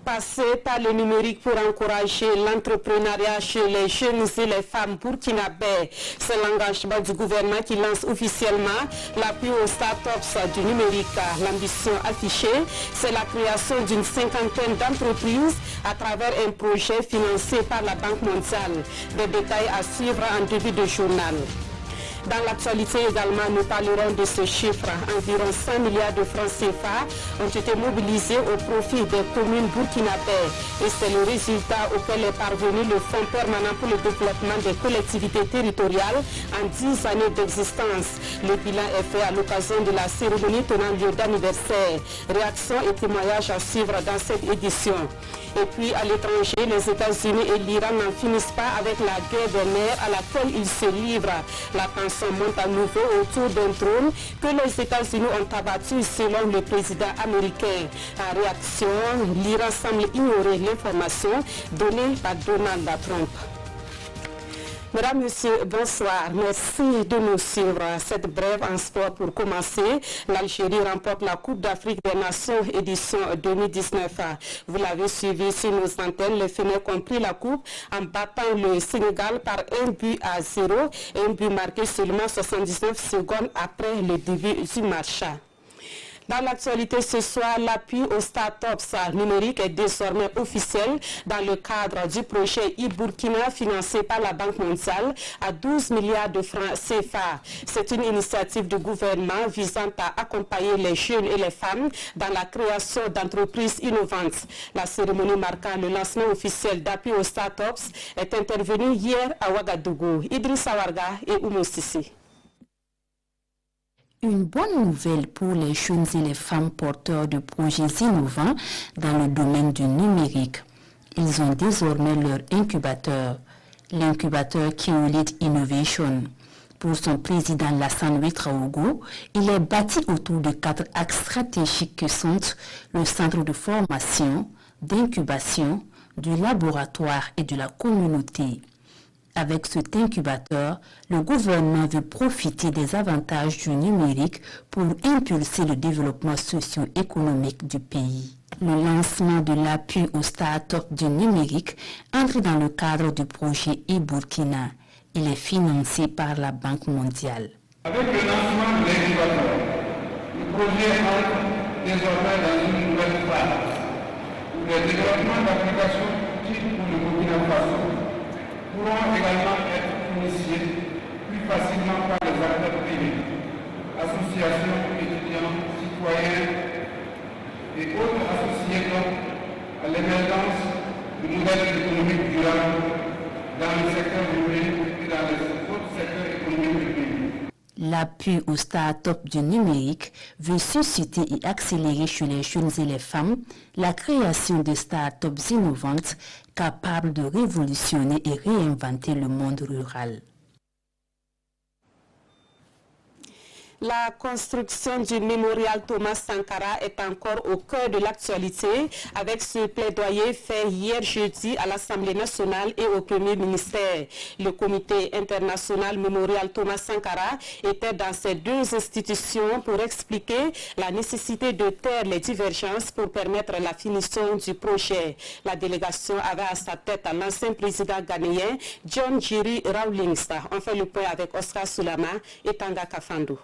passer par le numérique pour encourager l'entrepreneuriat chez les jeunes et les femmes burkinabés. C'est l'engagement du gouvernement qui lance officiellement l'appui aux startups du numérique. L'ambition affichée, c'est la création d'une cinquantaine d'entreprises à travers un projet financé par la Banque mondiale. Des détails à suivre en début de journal. Dans l'actualité également, nous parlerons de ce chiffre. Environ 5 milliards de francs CFA ont été mobilisés au profit des communes burkinabées. Et c'est le résultat auquel est parvenu le Fonds permanent pour le développement des collectivités territoriales en 10 années d'existence. Le bilan est fait à l'occasion de la cérémonie tenant lieu d'anniversaire. Réactions et témoignages à suivre dans cette édition. Et puis à l'étranger, les États-Unis et l'Iran n'en finissent pas avec la guerre des nerfs à laquelle ils se livrent. La tension monte à nouveau autour d'un drone que les États-Unis ont abattu selon le président américain. En réaction, l'Iran semble ignorer l'information donnée par Donald Trump. Mesdames, Messieurs, bonsoir. Merci de nous suivre. Cette brève en sport pour commencer. L'Algérie remporte la Coupe d'Afrique des Nations édition 2019. Vous l'avez suivi sur nos antennes. Les Fennecs ont pris la coupe en battant le Sénégal par 1-0. Un but marqué seulement 79 secondes après le début du match. Dans l'actualité ce soir, l'appui aux startups numériques est désormais officiel dans le cadre du projet e-Burkina financé par la Banque mondiale à 12 milliards de francs CFA. C'est une initiative du gouvernement visant à accompagner les jeunes et les femmes dans la création d'entreprises innovantes. La cérémonie marquant le lancement officiel d'appui aux startups est intervenue hier à Ouagadougou. Idrissa Warga et Oumou Sissi. Une bonne nouvelle pour les jeunes et les femmes porteurs de projets innovants dans le domaine du numérique. Ils ont désormais leur incubateur, l'incubateur Keolit Innovation. Pour son président Lassane Ouedraogo, il est bâti autour de 4 axes stratégiques que sont le centre de formation, d'incubation, du laboratoire et de la communauté. Avec cet incubateur, le gouvernement veut profiter des avantages du numérique pour impulser le développement socio-économique du pays. Le lancement de l'appui aux start-up du numérique entre dans le cadre du projet e-Burkina. Il est financé par la Banque mondiale. Avec le lancement de l'incubateur, le projet entre désormais dans une nouvelle phase où le développement d'applications types pour le Burkina Faso pourront également être initiés plus facilement par les acteurs privés, associations, étudiants, citoyens et autres associés donc à l'émergence de modèles économiques durables dans le secteur numérique et dans les autres secteurs économiques du pays. L'appui aux start-up du numérique veut susciter et accélérer chez les jeunes et les femmes la création de start-up innovantes capables de révolutionner et réinventer le monde rural. La construction du mémorial Thomas Sankara est encore au cœur de l'actualité avec ce plaidoyer fait hier jeudi à l'Assemblée nationale et au Premier ministère. Le comité international mémorial Thomas Sankara était dans ces deux institutions pour expliquer la nécessité de taire les divergences pour permettre la finition du projet. La délégation avait à sa tête l'ancien président ghanéen John Jerry Rawlings. On fait le point avec Oscar Soulama et Tanga Kafando.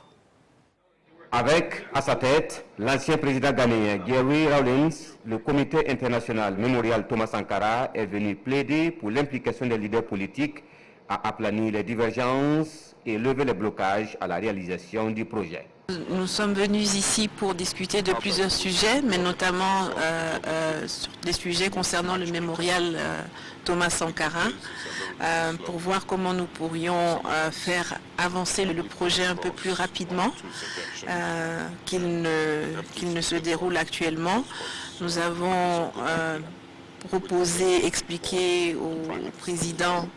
Avec à sa tête l'ancien président ghanéen Jerry Rawlings, le comité international mémorial Thomas Sankara est venu plaider pour l'implication des leaders politiques à aplanir les divergences et lever les blocages à la réalisation du projet. Nous sommes venus ici pour discuter de plusieurs sujets, mais notamment sur des sujets concernant le mémorial Thomas Sankara, pour voir comment nous pourrions faire avancer le projet un peu plus rapidement qu'il ne se déroule actuellement. Nous avons proposé, expliqué au président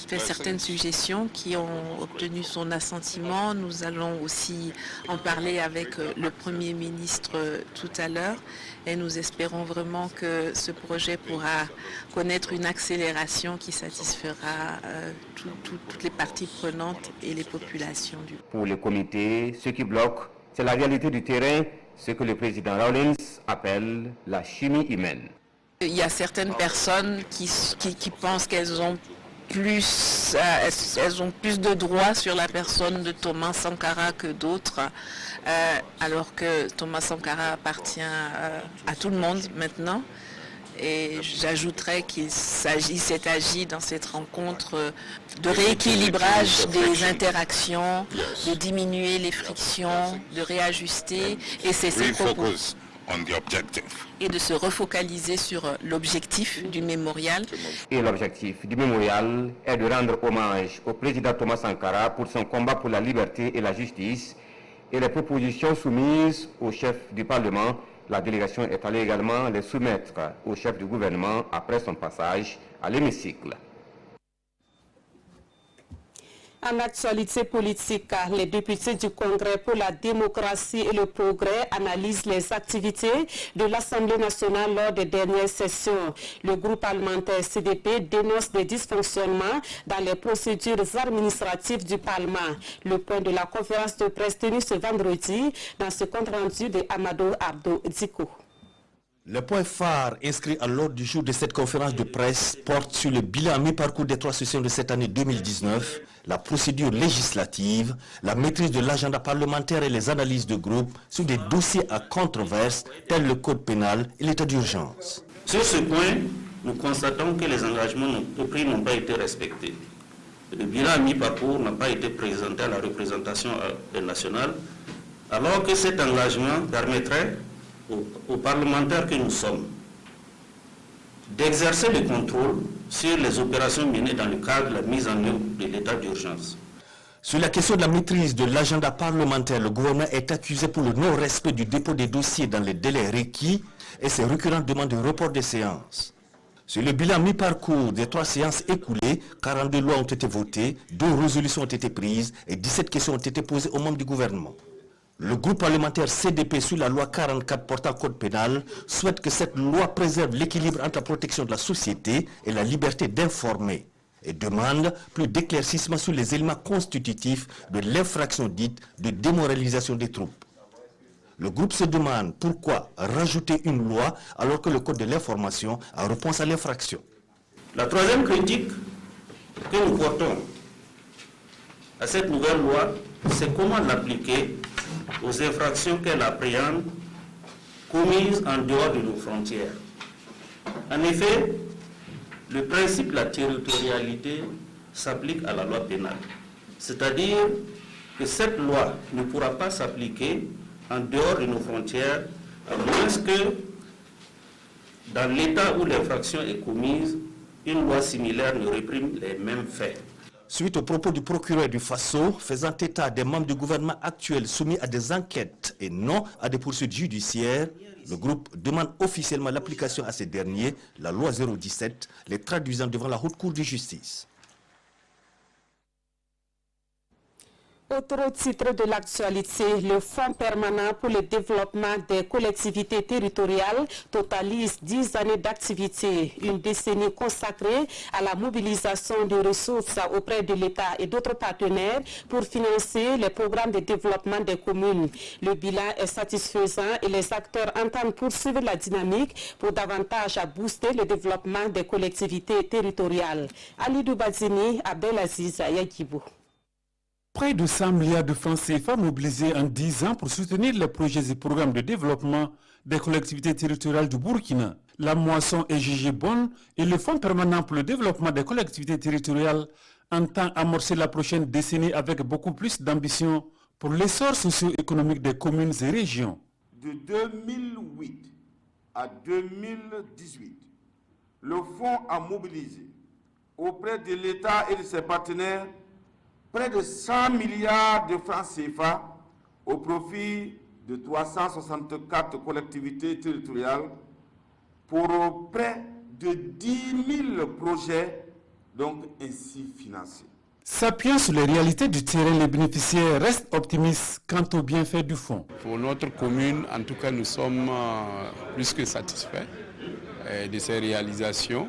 fait certaines suggestions qui ont obtenu son assentiment. Nous allons aussi en parler avec le Premier ministre tout à l'heure et nous espérons vraiment que ce projet pourra connaître une accélération qui satisfera toutes les parties prenantes et les populations. Pour le comité, ce qui bloque, c'est la réalité du terrain ce que le président Rawlins appelle la chimie humaine. Il y a certaines personnes qui pensent qu'elles ont plus de droits sur la personne de Thomas Sankara que d'autres, alors que Thomas Sankara appartient à tout le monde maintenant. Et j'ajouterais qu'il s'est agi dans cette rencontre de rééquilibrage des interactions, de diminuer les frictions, de réajuster, et c'est ce propos. Et de se refocaliser sur l'objectif du mémorial. Et l'objectif du mémorial est de rendre hommage au président Thomas Sankara pour son combat pour la liberté et la justice et les propositions soumises au chef du Parlement. La délégation est allée également les soumettre au chef du gouvernement après son passage à l'hémicycle. En actualité politique, les députés du Congrès pour la démocratie et le progrès analysent les activités de l'Assemblée nationale lors des dernières sessions. Le groupe parlementaire CDP dénonce des dysfonctionnements dans les procédures administratives du Parlement. Le point de la conférence de presse tenue ce vendredi dans ce compte rendu de Amadou Abdo Diko. Le point phare inscrit à l'ordre du jour de cette conférence de presse porte sur le bilan à mi-parcours des 3 sessions de cette année 2019, la procédure législative, la maîtrise de l'agenda parlementaire et les analyses de groupe sur des dossiers à controverse tels le code pénal et l'état d'urgence. Sur ce point, nous constatons que les engagements pris n'ont pas été respectés. Le bilan à mi-parcours n'a pas été présenté à la représentation nationale, alors que cet engagement permettrait aux parlementaires que nous sommes d'exercer le contrôle sur les opérations menées dans le cadre de la mise en œuvre de l'état d'urgence. Sur la question de la maîtrise de l'agenda parlementaire, le gouvernement est accusé pour le non-respect du dépôt des dossiers dans les délais requis et ses récurrentes demandes de report des séances. Sur le bilan mi-parcours des 3 séances écoulées, 42 lois ont été votées, 2 résolutions ont été prises et 17 questions ont été posées aux membres du gouvernement. Le groupe parlementaire CDP sur la loi 44 portant code pénal souhaite que cette loi préserve l'équilibre entre la protection de la société et la liberté d'informer et demande plus d'éclaircissement sur les éléments constitutifs de l'infraction dite de démoralisation des troupes. Le groupe se demande pourquoi rajouter une loi alors que le code de l'information a réponse à l'infraction. La troisième critique que nous portons à cette nouvelle loi, c'est comment l'appliquer aux infractions qu'elle appréhende commises en dehors de nos frontières. En effet, le principe de la territorialité s'applique à la loi pénale. C'est-à-dire que cette loi ne pourra pas s'appliquer en dehors de nos frontières, à moins que dans l'État où l'infraction est commise, une loi similaire ne réprime les mêmes faits. Suite aux propos du procureur du Faso faisant état des membres du gouvernement actuel soumis à des enquêtes et non à des poursuites judiciaires, le groupe demande officiellement l'application à ces derniers, la loi 017, les traduisant devant la haute cour de justice. Autre titre de l'actualité, le Fonds permanent pour le développement des collectivités territoriales totalise 10 années d'activité, une décennie consacrée à la mobilisation de ressources auprès de l'État et d'autres partenaires pour financer les programmes de développement des communes. Le bilan est satisfaisant et les acteurs entendent poursuivre la dynamique pour davantage booster le développement des collectivités territoriales. Ali Doubazini, Abdelaziz Yagibou. Près de 100 milliards de francs CFA mobilisés en 10 ans pour soutenir les projets et programmes de développement des collectivités territoriales du Burkina. La moisson est jugée bonne et le Fonds permanent pour le développement des collectivités territoriales entend amorcer la prochaine décennie avec beaucoup plus d'ambition pour l'essor socio-économique des communes et régions. De 2008 à 2018, le Fonds a mobilisé auprès de l'État et de ses partenaires près de 100 milliards de francs CFA au profit de 364 collectivités territoriales pour près de 10 000 projets donc ainsi financés. S'appuyant sur les réalités du terrain, les bénéficiaires restent optimistes quant aux bienfaits du fonds. Pour notre commune, en tout cas, nous sommes plus que satisfaits de ces réalisations.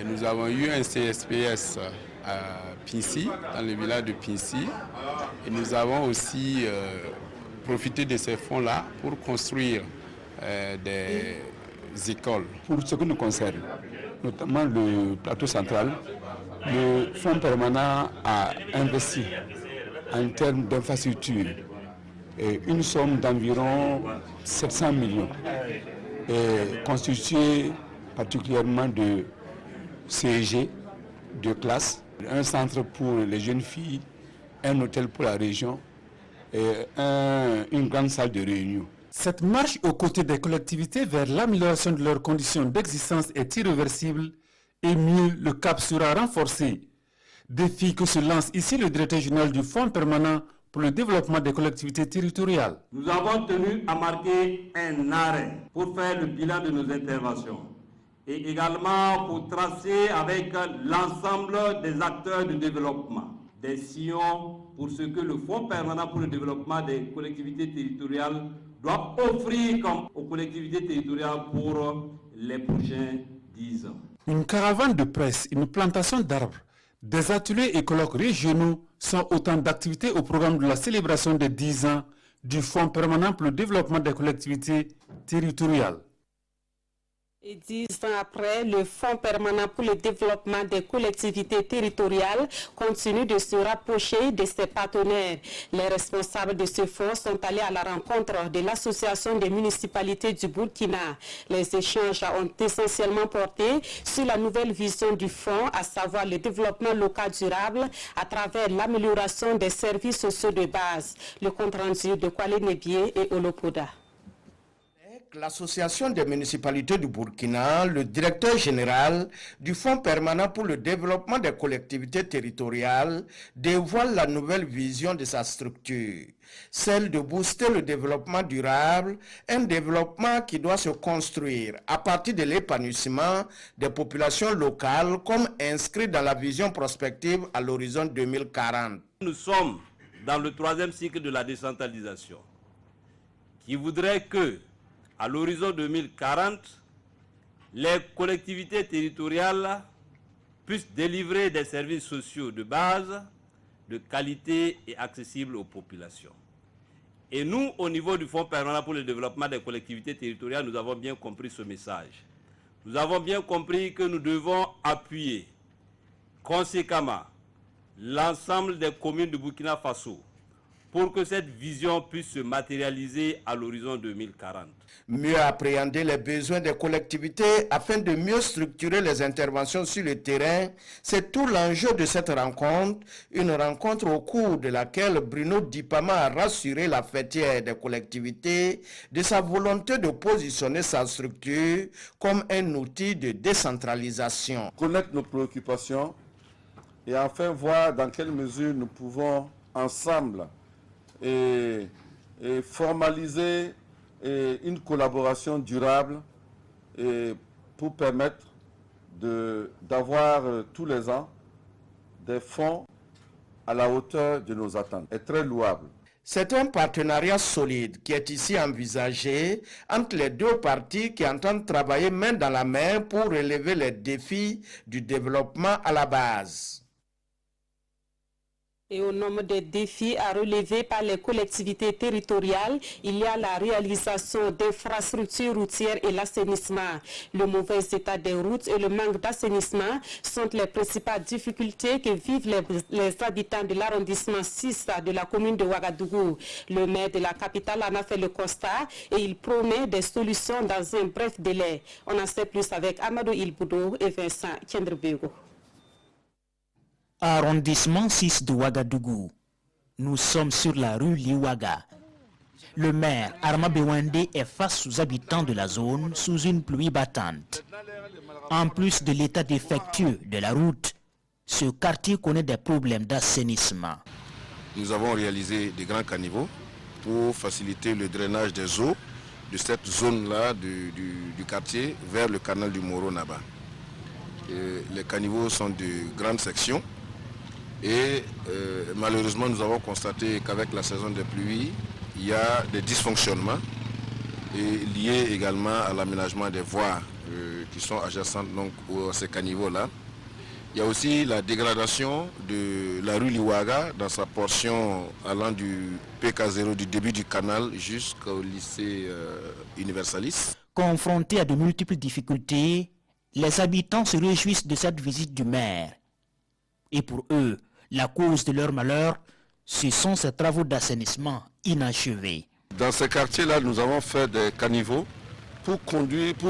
Nous avons eu un CSPS à Pincy, dans le village de Pincy. Et nous avons aussi profiter de ces fonds-là pour construire des écoles. Pour ce qui nous concerne, notamment le plateau central, le Fonds permanent a investi en termes d'infrastructures une somme d'environ 700 millions, constituée particulièrement de CEG, de classes, un centre pour les jeunes filles, un hôtel pour la région et une grande salle de réunion. Cette marche aux côtés des collectivités vers l'amélioration de leurs conditions d'existence est irréversible et mieux, le cap sera renforcé. Défi que se lance ici le directeur général du Fonds permanent pour le développement des collectivités territoriales. Nous avons tenu à marquer un arrêt pour faire le bilan de nos interventions et également pour tracer avec l'ensemble des acteurs du développement des sillons pour ce que le Fonds permanent pour le développement des collectivités territoriales doit offrir aux collectivités territoriales pour les prochains 10 ans. Une caravane de presse, une plantation d'arbres, des ateliers et colloques régionaux sont autant d'activités au programme de la célébration des 10 ans du Fonds permanent pour le développement des collectivités territoriales. Et 10 ans après, le Fonds permanent pour le développement des collectivités territoriales continue de se rapprocher de ses partenaires. Les responsables de ce fonds sont allés à la rencontre de l'Association des municipalités du Burkina. Les échanges ont essentiellement porté sur la nouvelle vision du fonds, à savoir le développement local durable à travers l'amélioration des services sociaux de base. Le compte rendu de Kwale Nebié et Olopoda. L'Association des municipalités du Burkina, le directeur général du Fonds permanent pour le développement des collectivités territoriales, dévoile la nouvelle vision de sa structure, celle de booster le développement durable, un développement qui doit se construire à partir de l'épanouissement des populations locales comme inscrit dans la vision prospective à l'horizon 2040. Nous sommes dans le 3e cycle de la décentralisation qui voudrait que à l'horizon 2040, les collectivités territoriales puissent délivrer des services sociaux de base, de qualité et accessibles aux populations. Et nous, au niveau du Fonds permanent pour le développement des collectivités territoriales, nous avons bien compris ce message. Nous avons bien compris que nous devons appuyer conséquemment l'ensemble des communes du Burkina Faso pour que cette vision puisse se matérialiser à l'horizon 2040. Mieux appréhender les besoins des collectivités afin de mieux structurer les interventions sur le terrain, c'est tout l'enjeu de cette rencontre, une rencontre au cours de laquelle Bruno Dipama a rassuré la fêtière des collectivités de sa volonté de positionner sa structure comme un outil de décentralisation. Connaître nos préoccupations et enfin voir dans quelle mesure nous pouvons ensemble et formaliser une collaboration durable pour permettre d'avoir tous les ans des fonds à la hauteur de nos attentes. C'est très louable. C'est un partenariat solide qui est ici envisagé entre les deux parties qui entendent travailler main dans la main pour relever les défis du développement à la base. Et au nombre des défis à relever par les collectivités territoriales, il y a la réalisation d'infrastructures routières et l'assainissement. Le mauvais état des routes et le manque d'assainissement sont les principales difficultés que vivent les habitants de l'arrondissement 6 de la commune de Ouagadougou. Le maire de la capitale en a fait le constat et il promet des solutions dans un bref délai. On en sait plus avec Amadou Ilboudo et Vincent Kendrebego. Arrondissement 6 de Ouagadougou. Nous sommes sur la rue Liouaga. Le maire Arma Bewande est face aux habitants de la zone sous une pluie battante. En plus de l'état défectueux de la route, ce quartier connaît des problèmes d'assainissement. Nous avons réalisé des grands caniveaux pour faciliter le drainage des eaux de cette zone-là du quartier vers le canal du Moro-Naba. Les caniveaux sont de grandes sections. Et malheureusement, nous avons constaté qu'avec la saison des pluies, il y a des dysfonctionnements liés également à l'aménagement des voies qui sont adjacentes donc, à ces caniveaux-là. Il y a aussi la dégradation de la rue Liwaga dans sa portion allant du PK0 du début du canal jusqu'au lycée Universalis. Confrontés à de multiples difficultés, les habitants se réjouissent de cette visite du maire. Et pour eux, la cause de leur malheur, ce sont ces travaux d'assainissement inachevés. Dans ces quartiers-là, nous avons fait des caniveaux pour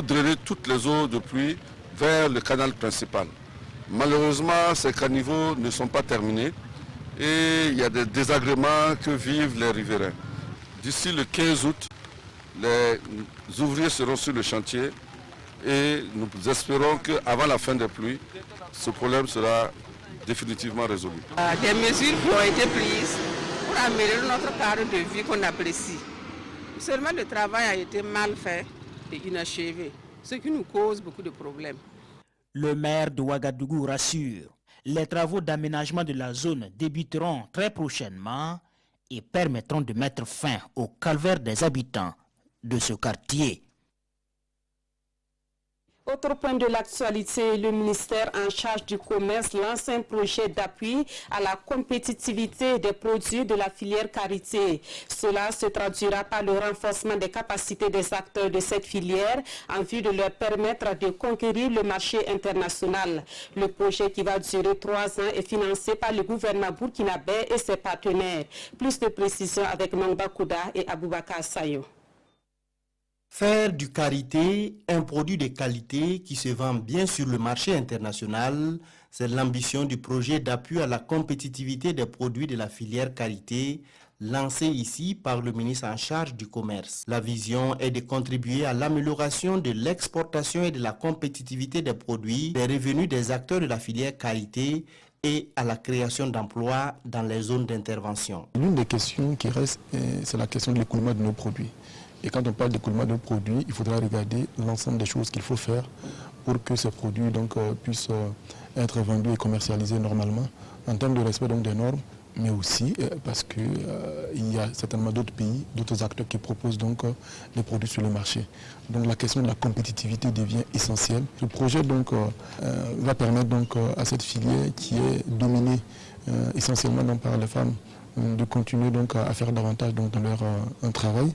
drainer toutes les eaux de pluie vers le canal principal. Malheureusement, ces caniveaux ne sont pas terminés et il y a des désagréments que vivent les riverains. D'ici le 15 août, les ouvriers seront sur le chantier et nous espérons qu'avant la fin des pluies, ce problème sera définitivement résolu. Des mesures qui ont été prises pour améliorer notre cadre de vie qu'on apprécie. Seulement le travail a été mal fait et inachevé, ce qui nous cause beaucoup de problèmes. Le maire de Ouagadougou rassure, les travaux d'aménagement de la zone débuteront très prochainement et permettront de mettre fin au calvaire des habitants de ce quartier. Autre point de l'actualité, le ministère en charge du commerce lance un projet d'appui à la compétitivité des produits de la filière karité. Cela se traduira par le renforcement des capacités des acteurs de cette filière en vue de leur permettre de conquérir le marché international. Le projet qui va durer 3 ans est financé par le gouvernement burkinabé et ses partenaires. Plus de précisions avec Mangba Kouda et Aboubakar Sayo. Faire du karité un produit de qualité qui se vend bien sur le marché international, c'est l'ambition du projet d'appui à la compétitivité des produits de la filière karité lancé ici par le ministre en charge du commerce. La vision est de contribuer à l'amélioration de l'exportation et de la compétitivité des produits, des revenus des acteurs de la filière karité et à la création d'emplois dans les zones d'intervention. L'une des questions qui reste, c'est la question de l'écoulement de nos produits. Et quand on parle d'écoulement de produits, il faudra regarder l'ensemble des choses qu'il faut faire pour que ces produits puissent être vendus et commercialisés normalement en termes de respect des normes, mais aussi parce qu'il y a certainement d'autres pays, d'autres acteurs qui proposent des produits sur le marché. Donc la question de la compétitivité devient essentielle. Le projet va permettre à cette filière qui est dominée essentiellement par les femmes de continuer à faire davantage dans leur travail,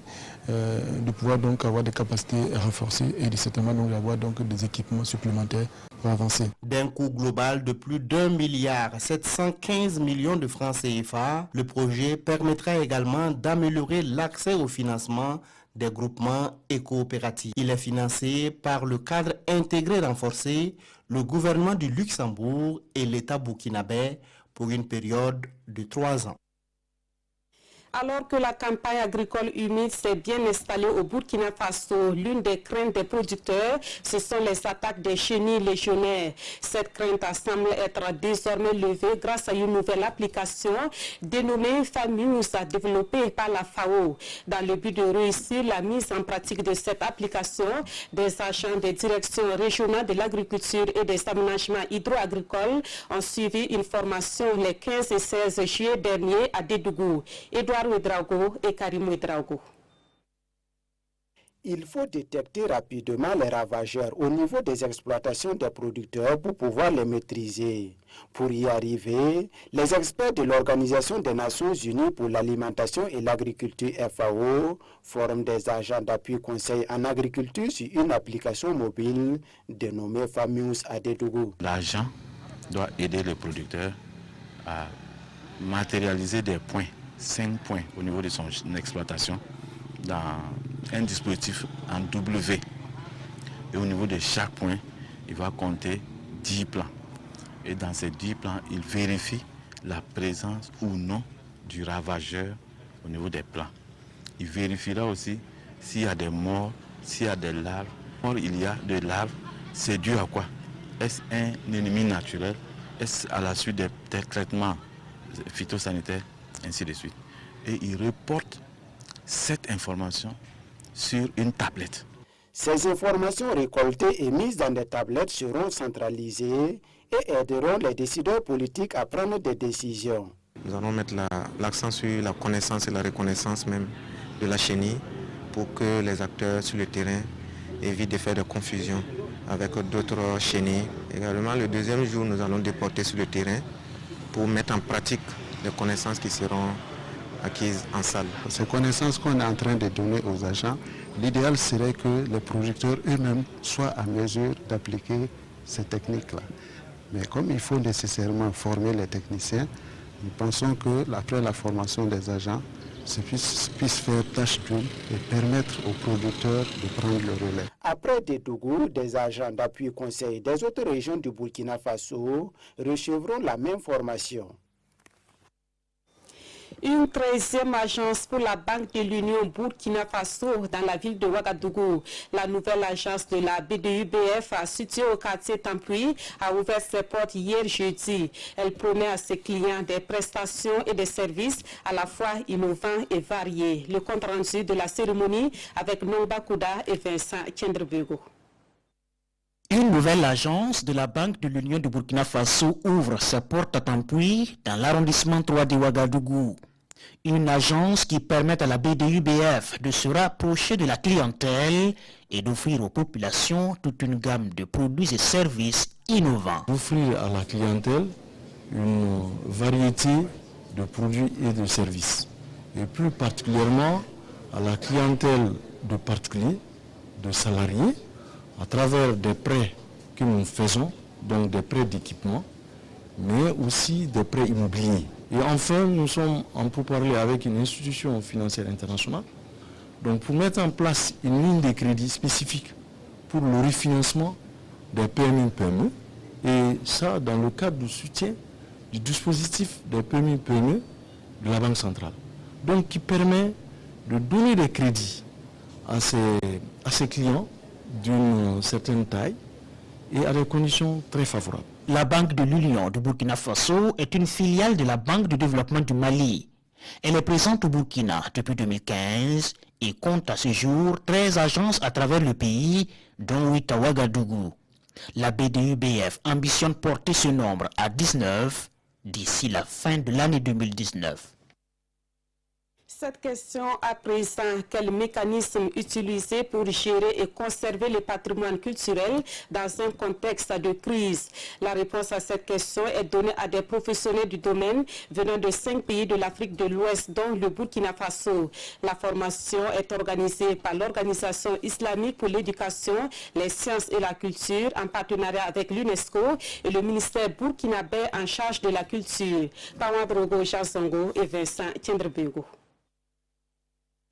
de pouvoir avoir des capacités renforcées et certainement d'avoir des équipements supplémentaires pour avancer. D'un coût global de plus d'1,715 milliard de francs CFA, le projet permettra également d'améliorer l'accès au financement des groupements et coopératifs. Il est financé par le cadre intégré renforcé, le gouvernement du Luxembourg et l'État burkinabé pour une période de 3 ans. Alors que la campagne agricole humide s'est bien installée au Burkina Faso, l'une des craintes des producteurs, ce sont les attaques des chenilles légionnaires. Cette crainte semble être désormais levée grâce à une nouvelle application dénommée FAMUS, développée par la FAO. Dans le but de réussir la mise en pratique de cette application, des agents des directions régionales de l'agriculture et des aménagements hydro-agricoles ont suivi une formation les 15 et 16 juillet dernier à Dédougou. Et Karim Ouedraogo. Il faut détecter rapidement les ravageurs au niveau des exploitations des producteurs pour pouvoir les maîtriser. Pour y arriver, les experts de l'Organisation des Nations Unies pour l'alimentation et l'agriculture FAO forment des agents d'appui conseil en agriculture sur une application mobile dénommée FAMUS à Dédougou. L'agent doit aider les producteurs à matérialiser des points. 5 points au niveau de son exploitation dans un dispositif en W. Et au niveau de chaque point, il va compter 10 plans. Et dans ces 10 plans, il vérifie la présence ou non du ravageur au niveau des plans. Il vérifiera aussi s'il y a des morts, s'il y a des larves. Or, il y a des larves, c'est dû à quoi? Est-ce un ennemi naturel? Est-ce à la suite des traitements phytosanitaires? Ainsi de suite. Et il reporte cette information sur une tablette. Ces informations récoltées et mises dans des tablettes seront centralisées et aideront les décideurs politiques à prendre des décisions. Nous allons mettre l'accent sur la connaissance et la reconnaissance même de la chenille pour que les acteurs sur le terrain évitent de faire de confusion avec d'autres chenilles Également, le deuxième jour, nous allons déporter sur le terrain pour mettre en pratique les connaissances qui seront acquises en salle. Ces connaissances qu'on est en train de donner aux agents, l'idéal serait que les producteurs eux-mêmes soient à mesure d'appliquer ces techniques-là. Mais comme il faut nécessairement former les techniciens, nous pensons qu'après la formation des agents, ça puisse faire tâche d'huile et permettre aux producteurs de prendre le relais. Après des Dougou, des agents d'appui conseil des autres régions du Burkina Faso recevront la même formation. Une 13e agence pour la Banque de l'Union Burkina Faso dans la ville de Ouagadougou. La nouvelle agence de la BDUBF située au quartier Tampoui a ouvert ses portes hier jeudi. Elle promet à ses clients des prestations et des services à la fois innovants et variés. Le compte rendu de la cérémonie avec Nomba Kouda et Vincent Kendrebego. Une nouvelle agence de la Banque de l'Union du Burkina Faso ouvre ses portes à Tampoui dans l'arrondissement 3 de Ouagadougou. Une agence qui permet à la BDUBF de se rapprocher de la clientèle et d'offrir aux populations toute une gamme de produits et services innovants. Offrir à la clientèle une variété de produits et de services. Et plus particulièrement à la clientèle de particuliers, de salariés, à travers des prêts que nous faisons, donc des prêts d'équipement, mais aussi des prêts immobiliers. Et enfin, nous sommes en pourparlers avec une institution financière internationale, donc pour mettre en place une ligne de crédit spécifique pour le refinancement des PME, et ça dans le cadre du soutien du dispositif des PME de la Banque centrale. Donc qui permet de donner des crédits à ces clients d'une certaine taille et à des conditions très favorables. La Banque de l'Union du Burkina Faso est une filiale de la Banque de développement du Mali. Elle est présente au Burkina depuis 2015 et compte à ce jour 13 agences à travers le pays, dont 8 à Ouagadougou. La BDUBF ambitionne porter ce nombre à 19 d'ici la fin de l'année 2019. Cette question à présent, quel mécanisme utiliser pour gérer et conserver le patrimoine culturel dans un contexte de crise? La réponse à cette question est donnée à des professionnels du domaine venant de 5 pays de l'Afrique de l'Ouest, dont le Burkina Faso. La formation est organisée par l'Organisation islamique pour l'éducation, les sciences et la culture en partenariat avec l'UNESCO et le ministère burkinabé en charge de la culture. Pawadrogo Jansongo et Vincent Kendrebego.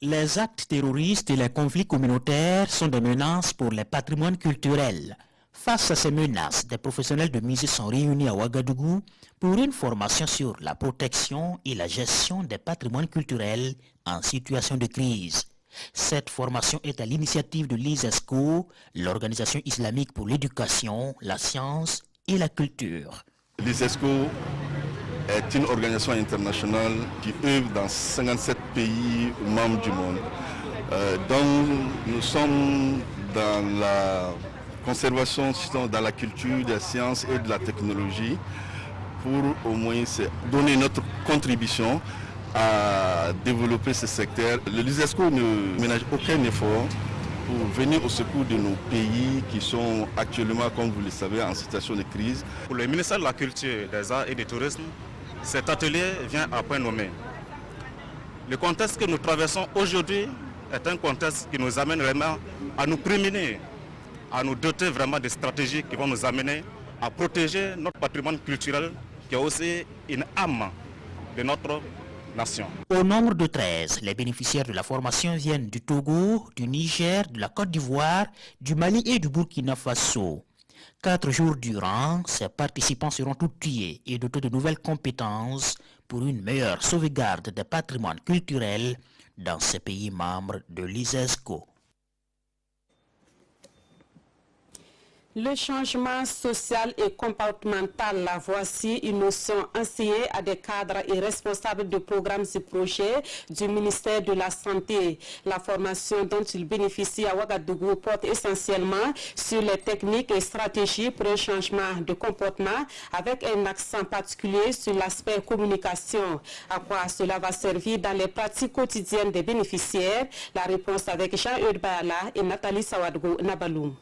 Les actes terroristes et les conflits communautaires sont des menaces pour les patrimoines culturels. Face à ces menaces, des professionnels de musées sont réunis à Ouagadougou pour une formation sur la protection et la gestion des patrimoines culturels en situation de crise. Cette formation est à l'initiative de l'ISESCO, l'Organisation islamique pour l'éducation, la science et la culture. L'ISESCO est une organisation internationale qui œuvre dans 57 pays membres du monde. Donc nous sommes dans la conservation, dans la culture, des sciences et de la technologie pour au moins donner notre contribution à développer ce secteur. L'ISESCO ne ménage aucun effort pour venir au secours de nos pays qui sont actuellement, comme vous le savez, en situation de crise. Pour le ministère de la Culture, des Arts et du Tourisme, cet atelier vient à point nommé. Le contexte que nous traversons aujourd'hui est un contexte qui nous amène vraiment à nous prémunir, à nous doter vraiment de stratégies qui vont nous amener à protéger notre patrimoine culturel qui est aussi une âme de notre nation. Au nombre de 13, les bénéficiaires de la formation viennent du Togo, du Niger, de la Côte d'Ivoire, du Mali et du Burkina Faso. 4 jours durant, ces participants seront outillés et dotés de nouvelles compétences pour une meilleure sauvegarde des patrimoines culturels dans ces pays membres de l'ISESCO. Le changement social et comportemental, voici une notion enseignée à des cadres et responsables de programmes et projets du ministère de la Santé. La formation dont ils bénéficient à Ouagadougou porte essentiellement sur les techniques et stratégies pour un changement de comportement avec un accent particulier sur l'aspect communication. À quoi cela va servir dans les pratiques quotidiennes des bénéficiaires? La réponse avec Jean-Eudes Bayala et Nathalie Sawadgo Nabaloum.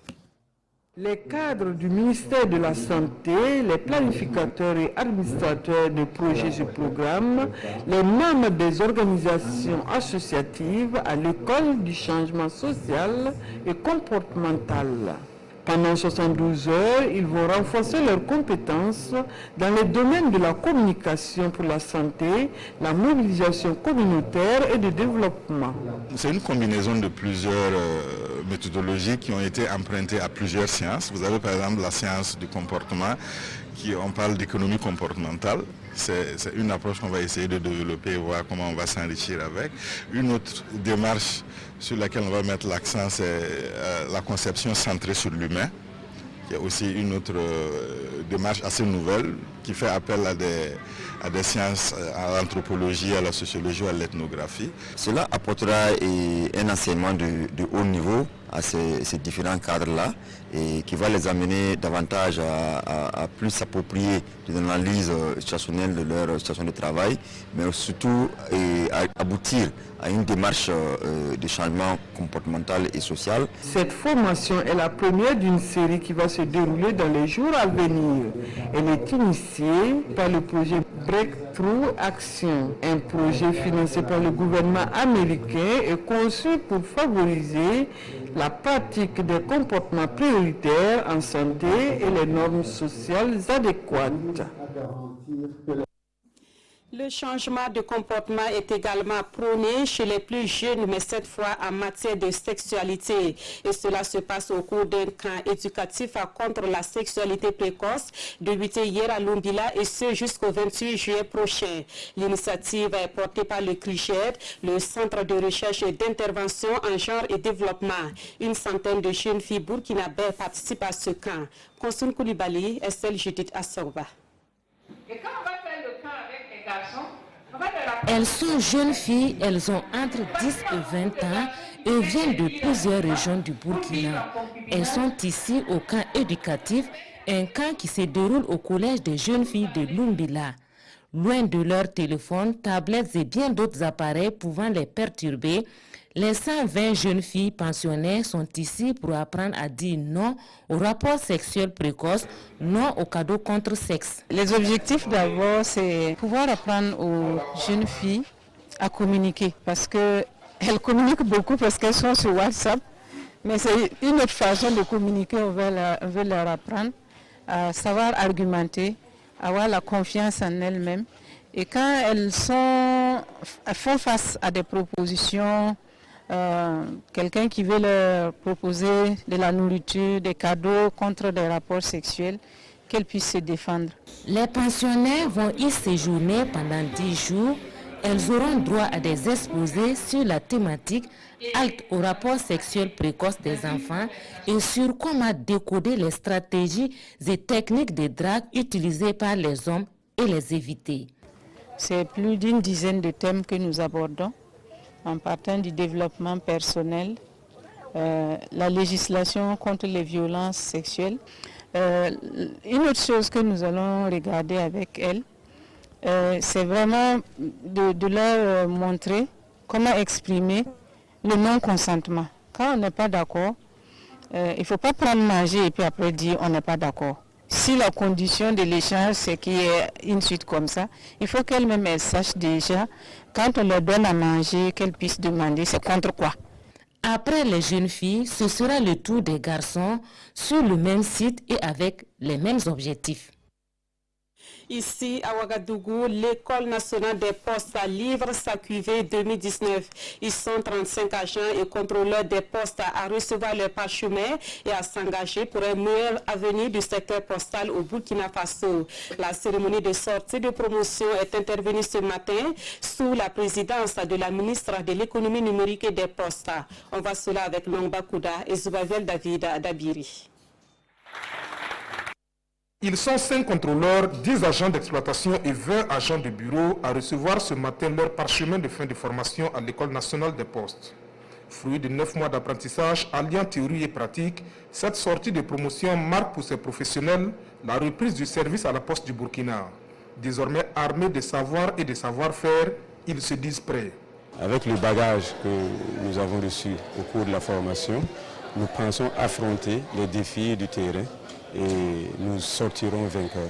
Les cadres du ministère de la Santé, les planificateurs et administrateurs de projets et programmes, les membres des organisations associatives à l'école du changement social et comportemental. Pendant 72 heures, ils vont renforcer leurs compétences dans les domaines de la communication pour la santé, la mobilisation communautaire et de développement. C'est une combinaison de plusieurs méthodologies qui ont été empruntées à plusieurs sciences. Vous avez par exemple la science du comportement, on parle d'économie comportementale. C'est une approche qu'on va essayer de développer et voir comment on va s'enrichir avec. Une autre démarche sur laquelle on va mettre l'accent, c'est la conception centrée sur l'humain. Il y a aussi une autre démarche assez nouvelle qui fait appel à des sciences, à l'anthropologie, à la sociologie, à l'ethnographie. Cela apportera un enseignement de haut niveau à ces différents cadres-là et qui va les amener davantage à plus s'approprier de l'analyse situationnelle de leur situation de travail, mais surtout à aboutir à une démarche de changement comportemental et social. Cette formation est la première d'une série qui va se dérouler dans les jours à venir. Elle est initiée par le projet Breakthrough Action, un projet financé par le gouvernement américain et conçu pour favoriser la pratique des comportements prioritaires en santé et les normes sociales adéquates. Le changement de comportement est également prôné chez les plus jeunes, mais cette fois en matière de sexualité. Et cela se passe au cours d'un camp éducatif contre la sexualité précoce, débuté hier à Lumbila et ce jusqu'au 28 juillet prochain. L'initiative est portée par le CRIGED, le Centre de recherche et d'intervention en genre et développement. Une centaine de jeunes filles burkinabées participent à ce camp. Consul Koulibaly, Estelle Judith Assorba. Elles sont jeunes filles, elles ont entre 10 et 20 ans et viennent de plusieurs régions du Burkina. Elles sont ici au camp éducatif, un camp qui se déroule au collège des jeunes filles de Lumbila. Loin de leurs téléphones, tablettes et bien d'autres appareils pouvant les perturber, les 120 jeunes filles pensionnaires sont ici pour apprendre à dire non au rapport sexuel précoce, non au cadeau contre sexe. Les objectifs d'abord, c'est pouvoir apprendre aux jeunes filles à communiquer parce qu'elles communiquent beaucoup parce qu'elles sont sur WhatsApp, mais c'est une autre façon de communiquer, on veut leur apprendre à savoir argumenter, avoir la confiance en elles-mêmes. Et quand elles font face à des propositions, quelqu'un qui veut leur proposer de la nourriture, des cadeaux contre des rapports sexuels, qu'elles puissent se défendre. Les pensionnaires vont y séjourner pendant 10 jours. Elles auront droit à des exposés sur la thématique halte au rapport sexuel précoce des enfants et sur comment décoder les stratégies et techniques de drague utilisées par les hommes et les éviter. C'est plus d'une dizaine de thèmes que nous abordons, en partant du développement personnel, la législation contre les violences sexuelles. Une autre chose que nous allons regarder avec elles, c'est vraiment de leur montrer comment exprimer le non-consentement. Quand on n'est pas d'accord, il ne faut pas prendre manger et puis après dire on n'est pas d'accord. Si la condition de l'échange, c'est qu'il y ait une suite comme ça, il faut qu'elles-mêmes sachent déjà, quand on leur donne à manger, qu'elles puissent demander c'est contre quoi. Après les jeunes filles, ce sera le tour des garçons sur le même site et avec les mêmes objectifs. Ici, à Ouagadougou, l'École nationale des postes livre sa cuvée 2019. Ils sont 35 agents et contrôleurs des postes à recevoir leur parchemin et à s'engager pour un meilleur avenir du secteur postal au Burkina Faso. La cérémonie de sortie de promotion est intervenue ce matin sous la présidence de la ministre de l'économie numérique et des postes. On voit cela avec Longba Kouda et Zoubavel David Dabiri. Ils sont 5 contrôleurs, 10 agents d'exploitation et 20 agents de bureau à recevoir ce matin leur parchemin de fin de formation à l'École nationale des postes. Fruit de 9 mois d'apprentissage alliant théorie et pratique, cette sortie de promotion marque pour ces professionnels la reprise du service à la poste du Burkina. Désormais armés de savoir et de savoir-faire, ils se disent prêts. Avec le bagage que nous avons reçu au cours de la formation, nous pensons affronter les défis du terrain et nous sortirons vainqueurs.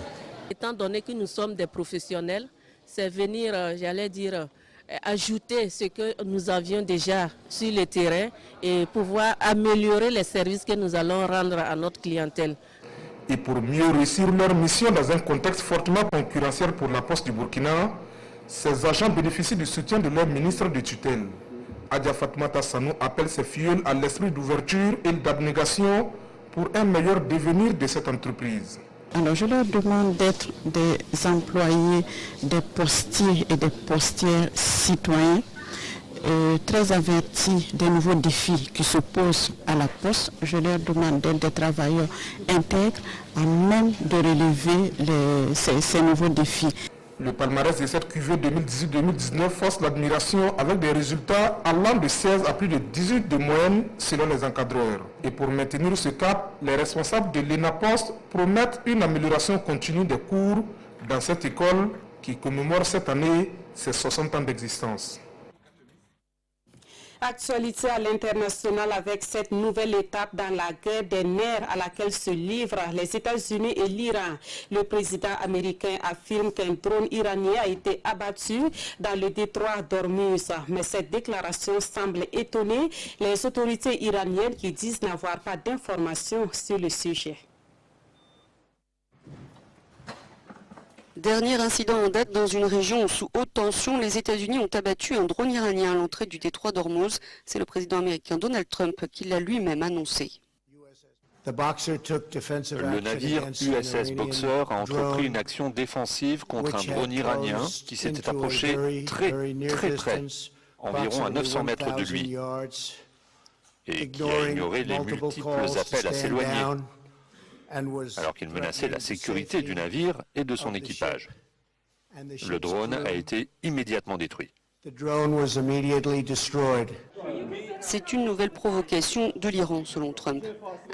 Étant donné que nous sommes des professionnels, c'est venir, j'allais dire, ajouter ce que nous avions déjà sur le terrain et pouvoir améliorer les services que nous allons rendre à notre clientèle. Et pour mieux réussir leur mission dans un contexte fortement concurrentiel pour la Poste du Burkina, ces agents bénéficient du soutien de leur ministre de tutelle. Adja Fatoumata Sanou appelle ses filleuls à l'esprit d'ouverture et d'abnégation pour un meilleur devenir de cette entreprise. Alors je leur demande d'être des employés, des postiers et des postières citoyens, très avertis des nouveaux défis qui se posent à la Poste. Je leur demande d'être des travailleurs intègres à même de relever ces nouveaux défis. Le palmarès de cette cuvée 2018-2019 force l'admiration avec des résultats allant de 16 à plus de 18 de moyenne selon les encadreurs. Et pour maintenir ce cap, les responsables de l'ENAPOST promettent une amélioration continue des cours dans cette école qui commémore cette année ses 60 ans d'existence. Actualité à l'international avec cette nouvelle étape dans la guerre des nerfs à laquelle se livrent les États-Unis et l'Iran. Le président américain affirme qu'un drone iranien a été abattu dans le détroit d'Ormuz. Mais cette déclaration semble étonner les autorités iraniennes qui disent n'avoir pas d'informations sur le sujet. Dernier incident en date dans une région sous haute tension, les États-Unis ont abattu un drone iranien à l'entrée du détroit d'Ormuz. C'est le président américain Donald Trump qui l'a lui-même annoncé. Le navire USS Boxer a entrepris une action défensive contre un drone iranien qui s'était approché très près, environ à 900 mètres de lui, et qui a ignoré les multiples appels à s'éloigner, alors qu'il menaçait la sécurité du navire et de son équipage. Le drone a été immédiatement détruit. C'est une nouvelle provocation de l'Iran, selon Trump.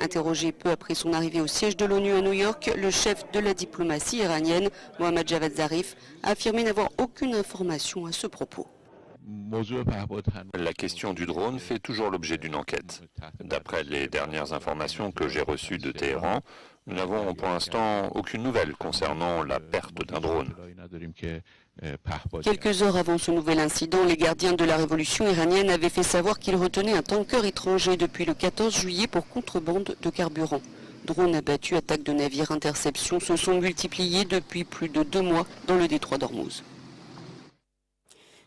Interrogé peu après son arrivée au siège de l'ONU à New York, le chef de la diplomatie iranienne, Mohammad Javad Zarif, a affirmé n'avoir aucune information à ce propos. La question du drone fait toujours l'objet d'une enquête. D'après les dernières informations que j'ai reçues de Téhéran, nous n'avons pour l'instant aucune nouvelle concernant la perte d'un drone. Quelques heures avant ce nouvel incident, les gardiens de la révolution iranienne avaient fait savoir qu'ils retenaient un tanker étranger depuis le 14 juillet pour contrebande de carburant. Drones abattus, attaques de navires, interceptions se sont multipliées depuis plus de 2 mois dans le détroit d'Ormuz.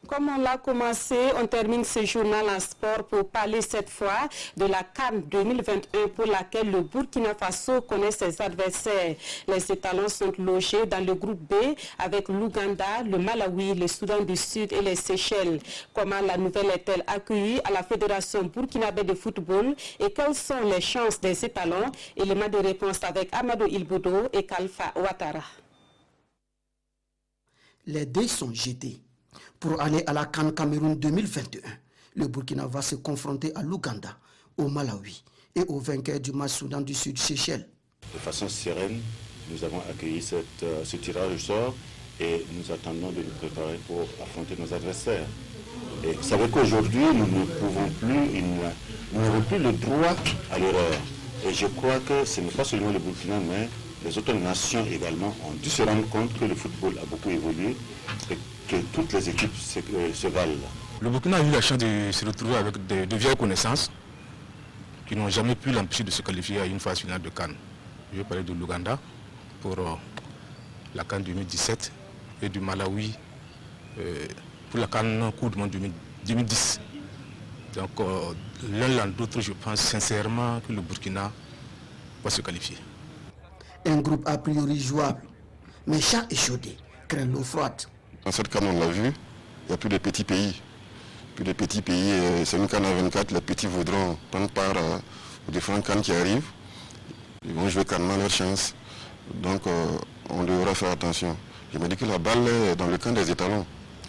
Comme on l'a commencé, on termine ce journal en sport pour parler cette fois de la CAN 2021 pour laquelle le Burkina Faso connaît ses adversaires. Les étalons sont logés dans le groupe B avec l'Ouganda, le Malawi, le Soudan du Sud et les Seychelles. Comment la nouvelle est-elle accueillie à la Fédération burkinabé de football et quelles sont les chances des étalons? Élément de réponse avec Amadou Ilboudo et Kalfa Ouattara. Les dés sont jetés. Pour aller à la CAN Cameroun 2021, le Burkina va se confronter à l'Ouganda, au Malawi et au vainqueur du match Soudan du Sud Seychelles. De façon sereine, nous avons accueilli ce tirage au sort et nous attendons de nous préparer pour affronter nos adversaires. Et vous savez qu'aujourd'hui, nous ne pouvons plus, nous n'avons plus le droit à l'erreur. Et je crois que ce n'est pas seulement le Burkina, mais les autres nations également ont dû se rendre compte que le football a beaucoup évolué et que toutes les équipes se valent. Le Burkina a eu la chance de se retrouver avec de vieilles connaissances qui n'ont jamais pu l'empêcher de se qualifier à une phase finale de CAN. Je vais parler de l'Ouganda pour la CAN 2017 et du Malawi pour la CAN Coupe du Monde 2010. Donc l'un l'autre, je pense sincèrement que le Burkina va se qualifier. Un groupe a priori jouable, mais chat échaudé craint l'eau froide. Dans cette CAN, on l'a vu, il n'y a plus de petits pays. C'est une CAN à 24, les petits voudront prendre part aux différentes CAN qui arrivent. Ils vont jouer calmement leur chance. Donc on devra faire attention. Je me dis que la balle est dans le camp des étalons.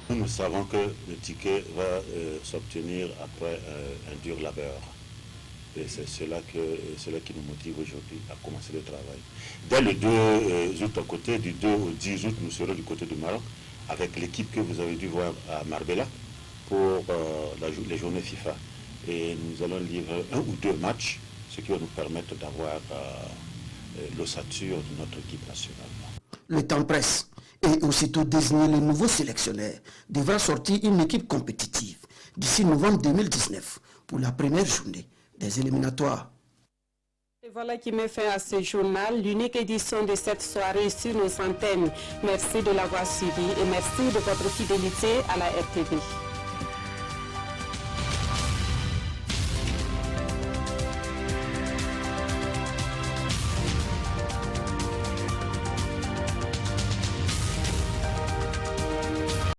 Nous savons que le ticket va s'obtenir après un dur labeur. Et c'est cela qui nous motive aujourd'hui à commencer le travail. Dès le 2 août, du 2 au 10 août, nous serons du côté du Maroc avec l'équipe que vous avez dû voir à Marbella pour les journées FIFA. Et nous allons livrer 1 ou 2 matchs ce qui va nous permettre d'avoir l'ossature de notre équipe nationale. Le temps presse et aussitôt désigner le nouveau sélectionneur devra sortir une équipe compétitive d'ici novembre 2019 pour la première journée des éliminatoires. Et voilà qui met fin à ce journal, l'unique édition de cette soirée sur nos antennes. Merci de l'avoir suivi et merci de votre fidélité à la RTB.